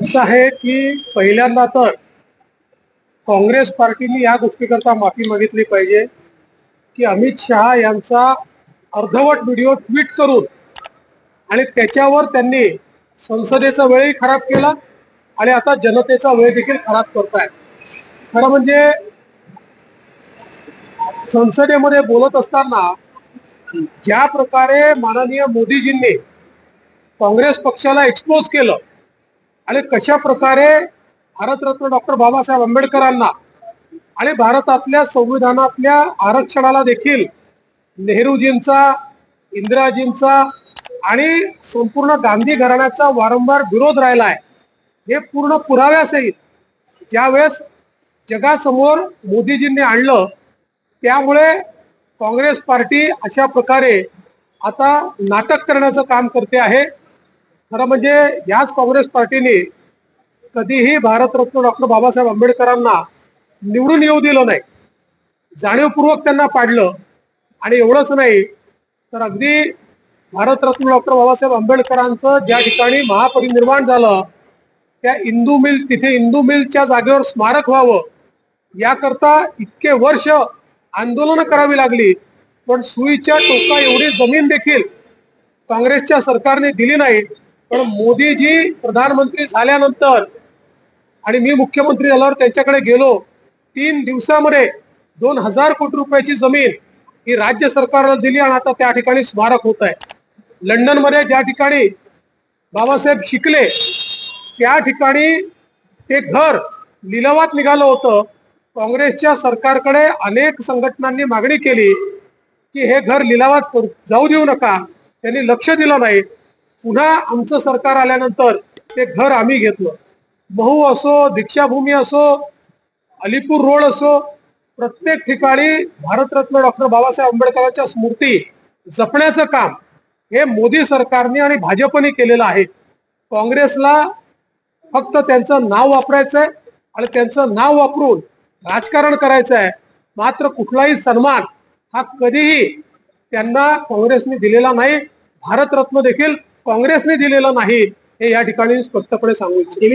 असं आहे की पहिल्यांदा तर काँग्रेस पार्टीने या गोष्टीकरता माफी मागितली पाहिजे की अमित शहा यांचा अर्धवट व्हिडिओ ट्विट करून आणि त्याच्यावर त्यांनी संसदेचा वेळही खराब केला आणि आता जनतेचा वेळ देखील खराब करतायत। खरं म्हणजे संसदेमध्ये बोलत असताना ज्या प्रकारे माननीय मोदीजींनी काँग्रेस पक्षाला एक्सपोज केलं आणि कशा प्रकारे भारतरत्न डॉक्टर बाबासाहेब आंबेडकरांना आणि भारतातल्या संविधानातल्या आरक्षणाला देखील नेहरूजींचा, इंदिराजींचा आणि संपूर्ण गांधी घराण्याचा वारंवार विरोध राहिला आहे, हे पूर्ण पुराव्यासहित ज्यावेळेस जगासमोर मोदीजींनी आणलं त्यामुळे काँग्रेस पार्टी अशा प्रकारे आता नाटक करण्याचं काम करते आहे। खरं म्हणजे याच काँग्रेस पार्टीने कधीही भारतरत्न डॉक्टर बाबासाहेब आंबेडकरांना निवडून येऊ दिलं नाही, जाणीवपूर्वक त्यांना पाडलं। आणि एवढंच नाही तर अगदी भारतरत्न डॉक्टर बाबासाहेब आंबेडकरांचं ज्या ठिकाणी महापरिनिर्वाण झालं त्या इंदू मिल, तिथे इंदू मिलच्या जागेवर स्मारक व्हावं याकरता इतके वर्ष आंदोलन करावी लागली, पण सुईच्या टोका एवढी जमीन देखील काँग्रेसच्या सरकारने दिली नाही। पण मोदीजी प्रधानमंत्री झाल्यानंतर आणि मी मुख्यमंत्री झाल्यावर त्यांच्याकडे गेलो, 3 दिवसामध्ये 2000 कोटी रुपयाची जमीन ही राज्य सरकारला दिली आणि आता त्या ठिकाणी स्मारक होत आहे। लंडन मध्ये ज्या ठिकाणी बाबासाहेब शिकले त्या ठिकाणी ते घर लिलावात निघालं होतं। काँग्रेसच्या सरकारकडे अनेक संघटनांनी मागणी केली की हे घर लिलावात जाऊ देऊ नका, त्यांनी लक्ष दिलं नाही। पुन्हा आमचं सरकार आल्यानंतर ते घर आम्ही घेतलं। महू असो, दीक्षाभूमी असो, अलीपूर रोड असो, प्रत्येक ठिकाणी भारतरत्न डॉक्टर बाबासाहेब आंबेडकरांच्या स्मृती जपण्याचं काम हे मोदी सरकारने आणि भाजपने केलेलं आहे। काँग्रेसला फक्त त्यांचं नाव वापरायचंय आणि त्यांचं नाव वापरून राजकारण करायचं आहे, मात्र कुठलाही सन्मान हा कधीही त्यांना काँग्रेसने दिलेला नाही, भारतरत्न देखील काँग्रेसने दिलेला नाही, हे या ठिकाणी स्पष्टपणे सांगू इच्छितो।